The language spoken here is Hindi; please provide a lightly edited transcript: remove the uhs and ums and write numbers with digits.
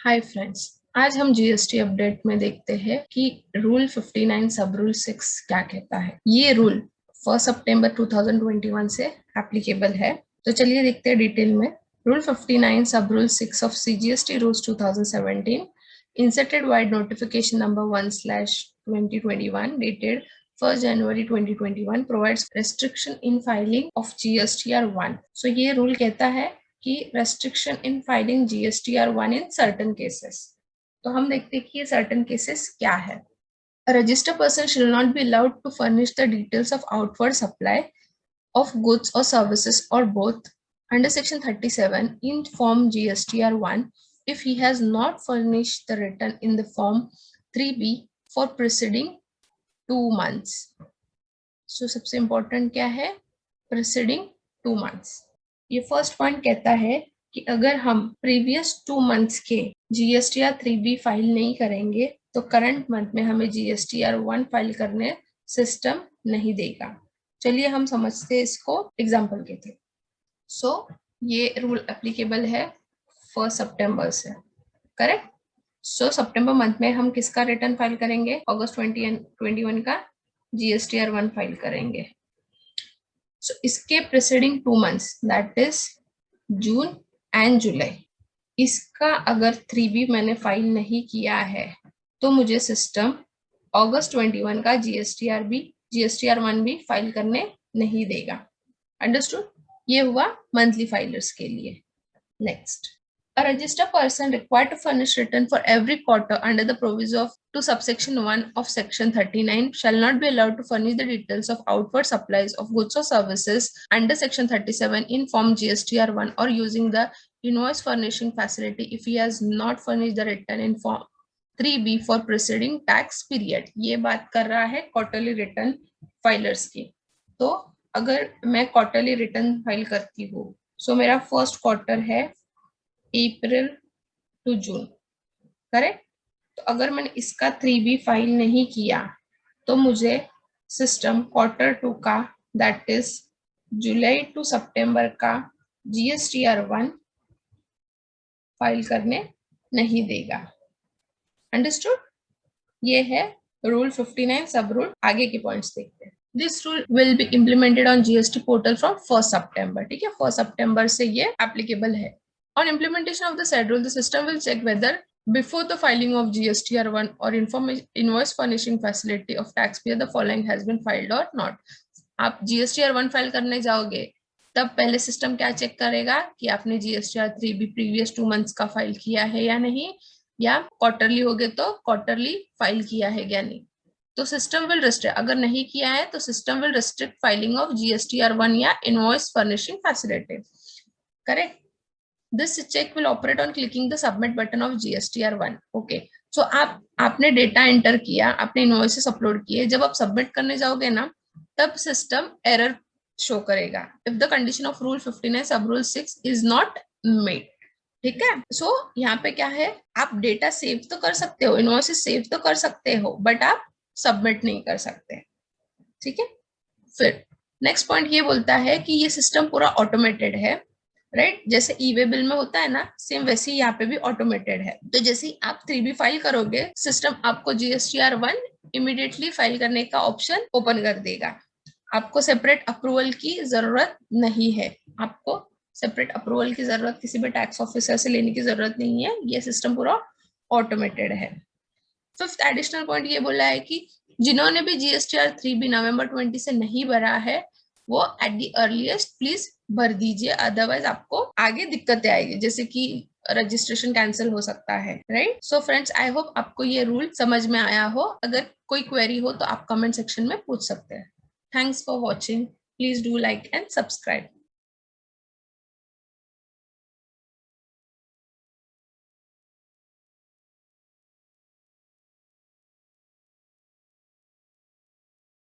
हाय फ्रेंड्स, आज हम जीएसटी अपडेट में देखते हैं कि रूल 59 सब रूल 6 क्या कहता है। ये रूल 1 सितंबर 2021 से एप्लीकेबल है। तो चलिए देखते हैं डिटेल में। रूल 59 सब rule 6 of CGST rules 2017 inserted wide notification number 1/2021 dated 1st January 2021 provides restriction in filing of GSTR1. So ये रूल कहता है कि restriction in filing GSTR1 in certain cases. तो हम देखते हैं कि ये certain cases क्या है। A registered person shall not be allowed to furnish the details of outward supply of goods or services or both under section 37 in form GSTR1 if he has not furnished the return in the form 3B for preceding 2 months. So सबसे important क्या है? Preceding 2 months. ये फर्स्ट पॉइंट कहता है कि अगर हम प्रीवियस 2 मंथ्स के GSTR 3B फाइल नहीं करेंगे तो करंट मंथ में हमें GSTR 1 फाइल करने सिस्टम नहीं देगा। चलिए हम समझते हैं इसको एग्जांपल के थ्रू। सो ये रूल एप्लीकेबल है 1 सितंबर से, करेक्ट। सो सितंबर मंथ में हम किसका रिटर्न फाइल करेंगे? अगस्त 2021 का GSTR 1 फाइल करेंगे। So, इसके preceding 2 months that is June and July, इसका अगर 3B मैंने फाइल नहीं किया है तो मुझे सिस्टम अगस्त 21 का GSTR 1 भी फाइल करने नहीं देगा। अंडरस्टूड? ये हुआ मंथली फाइलर्स के लिए। Next, a registered person required to furnish return for every quarter under the proviso of to subsection 1 of section 39 shall not be allowed to furnish the details of outward supplies of goods or services under section 37 in form GSTR 1 or using the invoice furnishing facility if he has not furnished the return in form 3B for preceding tax period. ये बात कर रहा है क्वार्टरली रिटर्न फाइलर्स की। तो अगर मैं क्वार्टरली रिटर्न फाइल करती हूँ, सो मेरा फर्स्ट क्वार्टर है अप्रैल टू जून, करेक्ट। तो अगर मैंने इसका 3B फाइल नहीं किया तो मुझे सिस्टम क्वार्टर 2 का दैट इज जुलाई टू सितंबर का GSTR 1 फाइल करने नहीं देगा। अंडरस्टूड? ये है रूल 59 सब रूल। आगे के पॉइंट्स देखते हैं। This rule will be implemented on GST portal from 1 सितंबर। ठीक है, 1 सितंबर से ये एप्लीकेबल है। On implementation of the said rule, the system will check whether before the filing of GSTR 1 or invoice furnishing facility of taxpayer the following has been filed or not. आप GSTR 1 फाइल करने जाओगे तब पहले सिस्टम क्या चेक करेगा कि आपने GSTR 3 भी प्रीवियस 2 मंथ्स का फाइल किया है या नहीं, या क्वार्टरली हो गए तो क्वार्टरली फाइल किया है या नहीं। तो सिस्टम विल रिस्ट्रिक्ट, अगर नहीं किया है तो system will restrict filing of GSTR 1 या invoice furnishing facility, correct. This check will operate on clicking the submit button of GSTR 1. Okay. So आपने डेटा एंटर किया, आपने इनवॉइसेस अपलोड किए, जब आप सबमिट करने जाओगे ना तब सिस्टम एरर शो करेगा if the condition of rule 59 sub rule 6 is not met. ठीक है। सो यहाँ पे क्या है, आप डेटा सेव तो कर सकते हो, इनवॉइसेस सेव तो कर सकते हो, बट आप सबमिट नहीं कर सकते। ठीक है। फिर नेक्स्ट पॉइंट ये बोलता है कि ये सिस्टम पूरा ऑटोमेटेड है, राइट। जैसे ई-वे बिल में होता है ना, सेम वैसे ही यहाँ पे भी ऑटोमेटेड है। तो जैसे ही आप 3B फाइल करोगे सिस्टम आपको GSTR 1 इमीडिएटली फाइल करने का ऑप्शन ओपन कर देगा। आपको सेपरेट अप्रूवल की जरूरत नहीं है, आपको सेपरेट अप्रूवल की जरूरत किसी भी टैक्स ऑफिसर से लेने की जरूरत नहीं है, ये सिस्टम पूरा ऑटोमेटेड है। फिफ्थ एडिशनल पॉइंट ये बोला है कि जिन्होंने भी GSTR 3B नवंबर 20 से नहीं भरा है वो एट दी अर्लीस्ट प्लीज भर दीजिए, अदरवाइज आपको आगे दिक्कतें आएगी, जैसे कि रजिस्ट्रेशन कैंसिल हो सकता है, right. So friends, I hope आपको ये रूल समझ में आया हो। अगर कोई क्वेरी हो तो आप कमेंट सेक्शन में पूछ सकते हैं। Thanks for watching. Please do like and subscribe.